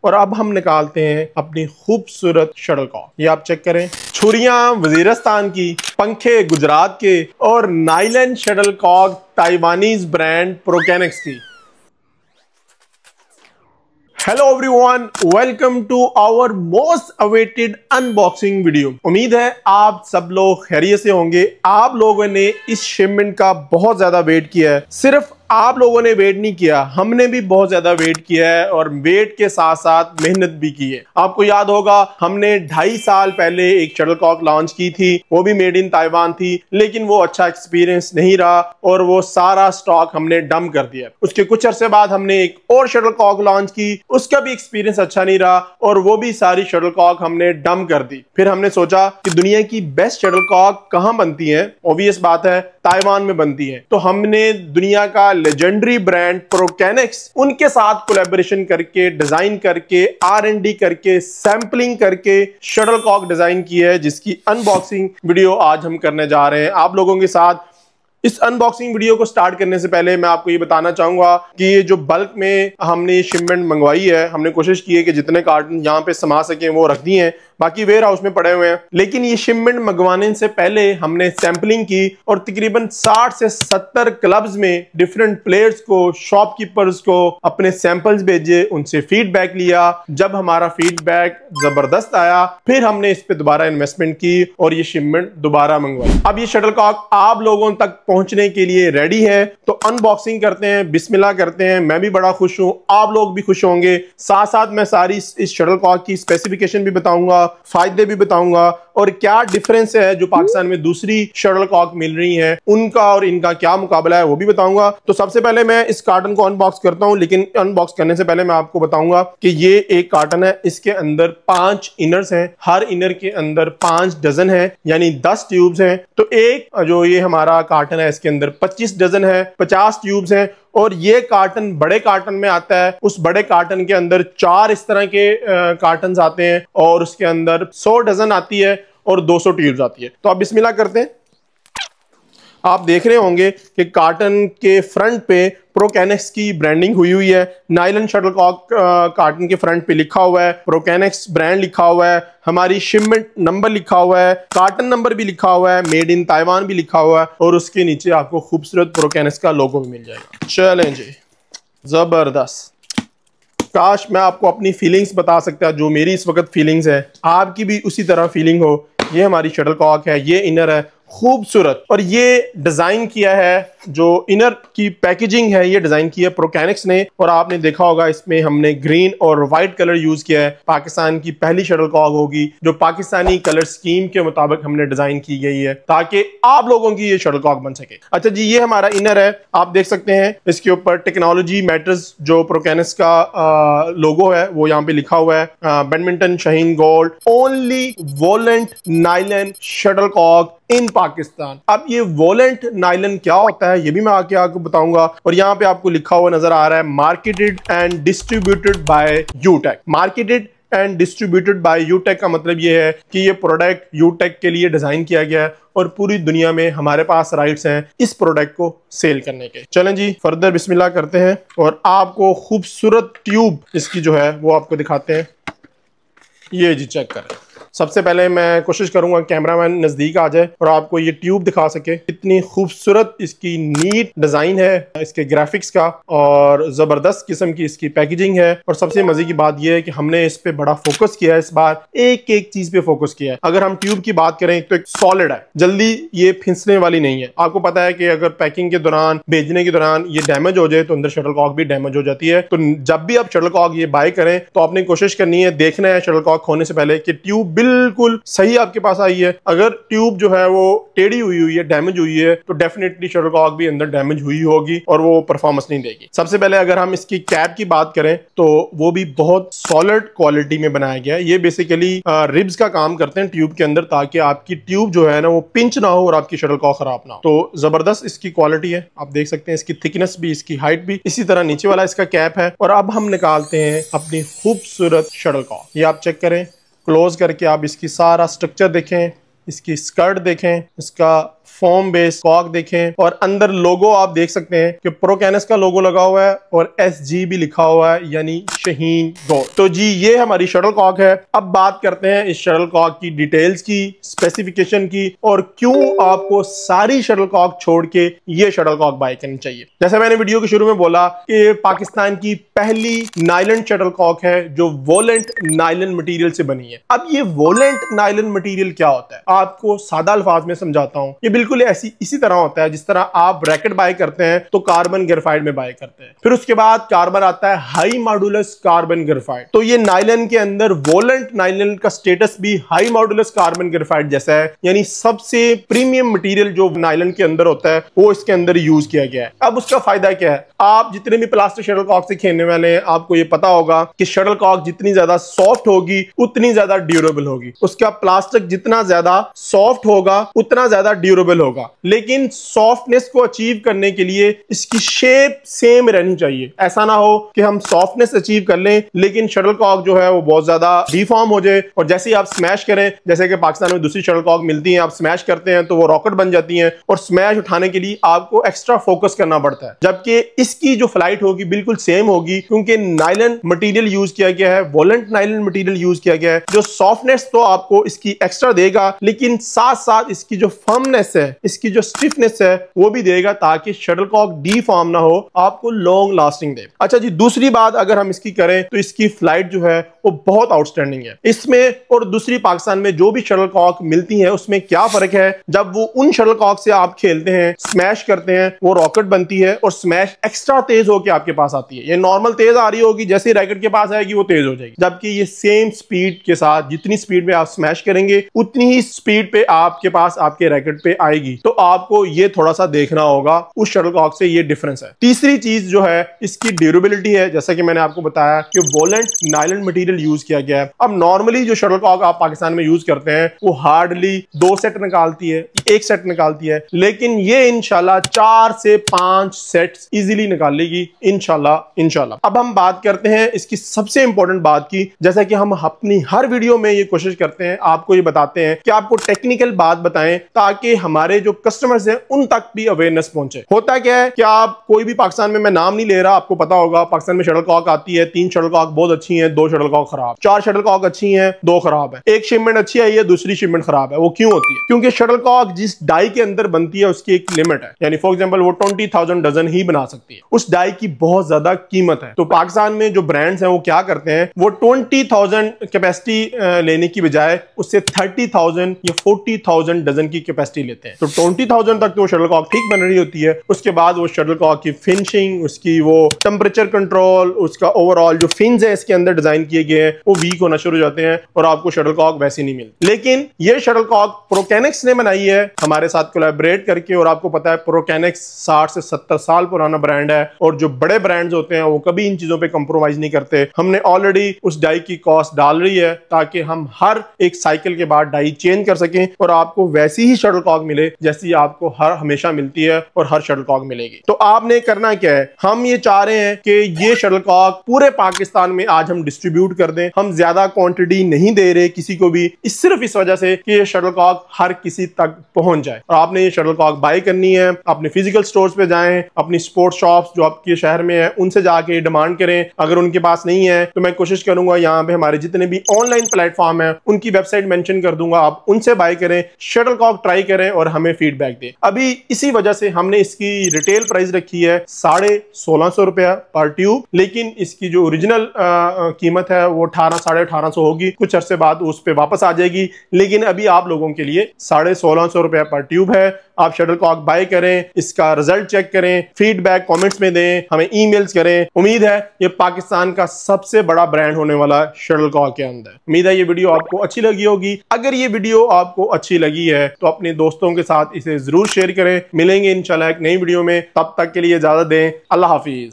और अब हम निकालते हैं अपनी खूबसूरत शटलकॉक। ये आप चेक करें, छुरियां वजीरिस्तान की, पंखे गुजरात के और nylon shuttlecock Taiwanese brand ProKennex की। Hello everyone, welcome to our most awaited unboxing video. उम्मीद है आप सब लोग खैरियत से होंगे। आप लोगों ने इस शिपमेंट का बहुत ज्यादा वेट किया है। सिर्फ आप लोगों ने वेट नहीं किया, हमने भी बहुत ज्यादा वेट किया है और वेट के साथ साथ मेहनत भी की है। आपको याद होगा हमने 2.5 साल पहले एक शटलकॉक लॉन्च की थी, वो भी मेड इन ताइवान थी, लेकिन वो अच्छा एक्सपीरियंस नहीं रहा और वो सारा स्टॉक हमने डंप कर दिया। उसके कुछ अरसे बाद हमने एक और शटलकॉक लॉन्च की, उसका भी एक्सपीरियंस अच्छा नहीं रहा और वो भी सारी शटलकॉक हमने डंप कर दी। फिर हमने सोचा कि दुनिया की बेस्ट शटलकॉक कहां बनती है? ऑब्वियस बात है, ताइवान में बनती है। तो हमने दुनिया का लेजेंडरी ब्रांड प्रोकेनेक्स, उनके साथ कोलैबोरेशन करके, डिजाइन करके, R&D करके, सैंपलिंग करके शटलकॉक डिजाइन की है, जिसकी अनबॉक्सिंग वीडियो आज हम करने जा रहे हैं आप लोगों के साथ। इस अनबॉक्सिंग वीडियो को स्टार्ट करने से पहले मैं आपको ये बताना चाहूंगा कि ये जो बल्क में हमने शिपमेंट मंगवाई है, हमने कोशिश की है कि जितने कार्टन यहाँ पे समा सके वो रख दिए हैं, बाकी वेयर हाउस में पड़े हुए हैं। लेकिन ये शिपमेंट मंगवाने से पहले हमने सैंपलिंग की और तकरीबन 60 से 70 क्लब्स में डिफरेंट प्लेयर्स को, शॉपकीपर्स को अपने सैंपल्स भेजे, उनसे फीडबैक लिया। जब हमारा फीडबैक जबरदस्त आया, फिर हमने इस पे दोबारा इन्वेस्टमेंट की और ये शिपमेंट दोबारा मंगवाई। अब ये शटलकॉक आप लोगों तक पहुंचने के लिए रेडी है, तो अनबॉक्सिंग करते हैं, बिस्मिल्लाह करते हैं। मैं भी बड़ा खुश हूं, आप लोग भी खुश होंगे। साथ साथ मैं सारी इस शटलकॉक की स्पेसिफिकेशन भी बताऊंगा, फायदे भी बताऊंगा और क्या डिफरेंस है जो पाकिस्तान में दूसरी शटलकॉक मिल रही है, उनका और इनका क्या मुकाबला है वो भी बताऊंगा। तो सबसे पहले मैं इस कार्टन को अनबॉक्स करता हूं, लेकिन अनबॉक्स करने से पहले मैं आपको बताऊंगा कि ये एक कार्टन है, इसके अंदर 5 इनर्स हैं, हर इनर के अंदर 5 डजन है, यानी 10 ट्यूब्स हैं। तो एक जो ये हमारा कार्टन है, इसके अंदर 25 डजन है, 50 ट्यूब्स हैं। और ये कार्टन बड़े कार्टन में आता है, उस बड़े कार्टन के अंदर 4 इस तरह के कार्टन आते हैं और उसके अंदर 100 डजन आती है और 200 ट्यूब्स आती है। तो आप बिस्मिल्लाह करते हैं। आप देख रहे होंगे कि कार्टन के फ्रंट पे प्रोकेनेक्स की ब्रांडिंग हुई है। नाइलन शटलकॉक कार्टन के फ्रंट पे लिखा हुआ है, प्रोकेनेक्स ब्रांड लिखा हुआ है, हमारी शिपमेंट नंबर लिखा हुआ है, कार्टन नंबर भी लिखा हुआ है, मेड इन ताइवान भी लिखा हुआ है और उसके नीचे आपको खूबसूरत प्रोकेनेक्स का लोगो भी मिल जाएगा। चलें जी, जबरदस्त। काश मैं आपको अपनी फीलिंग्स बता सकता, जो मेरी इस वक्त फीलिंग्स है, आपकी भी उसी तरह फीलिंग हो। ये हमारी शटलकॉक है, ये इनर है, खूबसूरत। और ये डिजाइन किया है, जो इनर की पैकेजिंग है, ये डिजाइन की है प्रोकेनेक्स ने। और आपने देखा होगा इसमें हमने ग्रीन और व्हाइट कलर यूज किया है। पाकिस्तान की पहली शटलकॉक होगी जो पाकिस्तानी कलर स्कीम के मुताबिक हमने डिजाइन की गई है, ताकि आप लोगों की ये शटलकॉक बन सके। अच्छा जी, ये हमारा इनर है, आप देख सकते हैं इसके ऊपर टेक्नोलॉजी मैटर्स जो प्रोकेनेक्स का लोगो है वो यहाँ पे लिखा हुआ है। Badminton Shaheen gold, only Volant nylon shuttlecock in Pakistan. अब ये वोलेंट नाइलन क्या होता है ये भी मैं आके आपको बताऊंगा। और यहाँ पे आपको लिखा हुआ नजर आ रहा है, marketed and distributed by Utech. Marketed and distributed by Utech का मतलब ये है कि ये प्रोडक्ट यूटेक के लिए डिजाइन किया गया है और पूरी दुनिया में हमारे पास राइट्स हैं इस प्रोडक्ट को सेल करने के। चलें जी, फर्दर बिस्मिल्लाह करते हैं और आपको खूबसूरत ट्यूब इसकी जो है वो आपको दिखाते हैं। ये जी चेक करें। सबसे पहले मैं कोशिश करूंगा कैमरामैन नजदीक आ जाए और आपको ये ट्यूब दिखा सके। इतनी खूबसूरत इसकी नीट डिजाइन है, इसके ग्राफिक्स का, और जबरदस्त किस्म की इसकी पैकेजिंग है। और सबसे मजे की बात यह है कि हमने इस पे बड़ा फोकस किया है, इस बार एक एक चीज पे फोकस किया है। अगर हम ट्यूब की बात करें तो एक सॉलिड है, जल्दी ये फिसलने वाली नहीं है। आपको पता है कि अगर पैकिंग के दौरान, भेजने के दौरान ये डैमेज हो जाए तो अंदर शटलकॉक भी डैमेज हो जाती है। तो जब भी आप शटलकॉक ये बाय करें तो आपने कोशिश करनी है, देखना है शटलकॉक खोने से पहले कि ट्यूब बिल्कुल सही आपके पास आई है। अगर ट्यूब जो है वो टेढ़ी हुई है, डैमेज हुई है, तो डेफिनेटली शटलकॉक भी अंदर डैमेज हुई होगी और वो परफॉर्मेंस नहीं देगी। सबसे पहले अगर हम इसकी कैप की बात करें तो वो भी बहुत सॉलिड क्वालिटी में बनाया गया है। ये बेसिकली रिब्स का काम करते हैं ट्यूब के अंदर, ताकि आपकी ट्यूब जो है ना वो पिंच ना हो और आपकी शटलकॉक खराब ना हो। तो जबरदस्त इसकी क्वालिटी है, आप देख सकते हैं इसकी थिकनेस भी, इसकी हाइट भी। इसी तरह नीचे वाला इसका कैप है। और अब हम निकालते हैं अपनी खूबसूरत शटलकॉक। ये आप चेक करें, क्लोज करके आप इसकी सारा स्ट्रक्चर देखें, इसकी स्कर्ट देखें, इसका फोम बेस्ड कॉक देखें और अंदर लोगो आप देख सकते हैं कि प्रोकैनस का लोगो लगा हुआ है और SG भी लिखा हुआ है, यानी शाहीन गोल्ड। तो जी ये हमारी शटल कॉक है। अब बात करते हैं इस शटल कॉक की डिटेल्स की, स्पेसिफिकेशन की, और क्यों आपको सारी शटल कॉक छोड़ के ये शटल कॉक बाय करनी चाहिए। जैसे मैंने वीडियो के शुरू में बोला कि पाकिस्तान की पहली नायलन शटल कॉक है जो वोलेंट नायलन मटेरियल से बनी है। अब ये वोलेंट नायलन मटेरियल क्या होता है, आपको सादा अल्फाज में समझाता हूं। ये बिल्कुल इसी तरह होता है जिस तरह आप ब्रैकेट बाय करते हैं तो कार्बन ग्रेफाइट में बाय करते हैं, फिर उसके बाद कार्बन आता है हाई मॉड्यूलस कार्बन ग्रेफाइट। तो ये नायलन के अंदर वोलेंट नायलन का स्टेटस भी हाई मॉड्यूलस कार्बन ग्रेफाइट जैसा है, यानी सबसे प्रीमियम मटेरियल जो नायलन के अंदर होता है वो इसके अंदर यूज किया गया है। अब उसका फायदा क्या है, आप जितने भी प्लास्टिक शटल कॉक से खेलने वाले हैं आपको ये पता होगा कि शटल कॉक जितनी ज्यादा सॉफ्ट होगी उतनी ज्यादा ड्यूरेबल होगी, उसका प्लास्टिक जितना ज्यादा सॉफ्ट होगा उतना ज्यादा ड्यूरेबल होगा। लेकिन सॉफ्टनेस को अचीव करने के लिए इसकी शेप सेम रहनी चाहिए। ऐसा ना हो कि हम सॉफ्टनेस अचीव कर लें लेकिन शटल कॉक जो है वो बहुत ज्यादा डिफॉर्म हो जाए और जैसे ही आप स्मैश करें, जैसे कि पाकिस्तान में दूसरी शटल कॉक मिलती है, आप स्मैश करते हैं तो वो रॉकेट बन जाती हैं और स्मैश उठाने के लिए आपको एक्स्ट्रा फोकस करना पड़ता है। जबकि इसकी जो फ्लाइट होगी बिल्कुल सेम होगी क्योंकि नायलन मटेरियल यूज किया गया है, वोलेंट नायलन मटेरियल यूज किया गया है, जो सॉफ्टनेस तो आपको इसकी एक्स्ट्रा देगा लेकिन साथ साथ इसकी जो फर्मनेस है, इसकी जो स्टिफनेस है वो भी देगा ताकि शटल कॉक डिफॉर्म ना हो, आपको लॉन्ग लास्टिंग दे। अच्छा जी, दूसरी बात अगर हम इसकी करें तो इसकी फ्लाइट जो है वो बहुत आउटस्टैंडिंग है। इसमें और दूसरी पाकिस्तान में जो भी शटल कॉक मिलती है उसमें क्या फर्क है, जब वो उन शटल कॉक से आप खेलते हैं, स्मैश करते हैं, वो रॉकेट बनती है और स्मैश एक्स्ट्रा तेज होकर आपके पास आती है। ये नॉर्मल तेज आ रही होगी, जैसे रैकेट के पास आएगी वो तेज हो जाएगी, जबकि ये सेम स्पीड के साथ जितनी स्पीड में आप स्मैश करेंगे उतनी ही स्पीड पे आपके पास आपके रैकेट पे आएगी। तो आपको ये थोड़ा सा देखना होगा, उस शटल कॉक से ये डिफरेंस है। तीसरी चीज जो है इसकी ड्यूरेबिलिटी है। जैसा कि मैंने आपको बताया कि वोलेंट नायलन मटेरियल यूज किया गया है। अब नॉर्मली जो शटल कॉक आप पाकिस्तान में यूज करते हैं वो हार्डली 2 सेट निकालती है, 1 सेट निकालती है, लेकिन ये इंशाल्लाह 4 से 5 सेट्स इजीली निकाल लेगी इंशाल्लाह। अब हम बात करते हैं इसकी सबसे इंपॉर्टेंट बात की। जैसा कि हम अपनी हर वीडियो में ये कोशिश करते हैं, आपको ये बताते हैं कि आपको टेक्निकल बात बताएं ताकि हमारे जो कस्टमर्स हैं उन तक भी अवेयरनेस पहुंचे। होता क्या है कि आप कोई भी पाकिस्तान में, मैं नाम नहीं ले रहा, आपको पता होगा पाकिस्तान में शटल कॉक आती है, 3 शटल कॉक बहुत अच्छी हैं, 2 शटल कॉक खराब, 4 शटल कॉक अच्छी हैं, 2 खराब है, एक शिपमेंट अच्छी आई है, दूसरी शिपमेंट खराब है। वो क्यों होती है? क्योंकि शटल कॉक जिस डाई के अंदर बनती है उसकी एक लिमिट है, यानी फॉर एग्जांपल वो 20,000 डजन ही बना सकती है, उस डाई की बहुत ज्यादा कीमत है। तो पाकिस्तान में जो ब्रांड्स हैं वो क्या करते हैं, वो 20,000 कैपेसिटी लेने की बजाय उससे 30,000 या 40,000 डजन की कैपेसिटी लेते हैं। तो 20,000 तक तो शटल कॉक ठीक बन रही होती है, उसके बाद वो शटल कॉक की फिनिशिंग, उसकी वो टेम्परेचर कंट्रोल, उसका ओवरऑल जो फिन्स है इसके अंदर डिजाइन किए गए हैं वो वीक होना शुरू हो जाते हैं और आपको शटल कॉक वैसी नहीं मिलती। लेकिन ये शटल कॉक प्रोकैनिक्स ने बनाई है हमारे साथ कोलैबोरेट करके, और आपको पता है प्रोकैनिक्स 60 से 70 साल पुराना ब्रांड है और जो बड़े ब्रांड्स होते हैं वो कभी इन चीजों पे कंप्रोमाइज नहीं करते। हमने ऑलरेडी उस डाई की कॉस्ट डाल रही है ताकि हम हर एक साइकिल के बाद डाई चेंज कर सकें और आपको वैसी ही शटल कॉक मिले जैसी आपको हमेशा मिलती है और हर शटल कॉक मिलेगी। तो आपने करना क्या है, हम ये चाह रहे हैं कि ये शटल कॉक पूरे पाकिस्तान में आज हम डिस्ट्रीब्यूट कर दें। हम ज्यादा क्वांटिटी नहीं दे रहे किसी को भी, सिर्फ इस वजह से कि ये शटल कॉक हर किसी तक पहुंच जाए। और आपने ये शटल कॉक बाय करनी है, अपने फिजिकल स्टोर्स पे जाएं, अपनी स्पोर्ट्स शॉप्स जो आपके शहर में है उनसे जाके डिमांड करें। अगर उनके पास नहीं है तो मैं कोशिश करूंगा यहाँ पे हमारे जितने भी ऑनलाइन प्लेटफॉर्म है उनकी वेबसाइट मेंशन कर दूंगा, आप उनसे बाय करें, शटल कॉक ट्राई करें और हमें फीडबैक दें। अभी इसी वजह से हमने इसकी रिटेल प्राइस रखी है 1650 रुपया पर ट्यूब, लेकिन इसकी जो ओरिजिनल कीमत है वो 1800-1850 होगी, कुछ अरसे बाद उस पे वापस आ जाएगी। लेकिन अभी आप लोगों के लिए 1650 रुपया पर ट्यूब है। आप शटल कॉक बाय करें, इसका रिजल्ट चेक करें, फीडबैक कमेंट्स में दें, हमें ईमेल्स करें। उम्मीद है ये पाकिस्तान का सबसे बड़ा ब्रांड होने वाला शटल कॉक के अंदर। उम्मीद है ये वीडियो आपको अच्छी लगी होगी। अगर ये वीडियो आपको अच्छी लगी है तो अपने दोस्तों के साथ इसे जरूर शेयर करें। मिलेंगे इंशाल्लाह एक नई वीडियो में, तब तक के लिए इजाजत दें। अल्लाह हाफिज।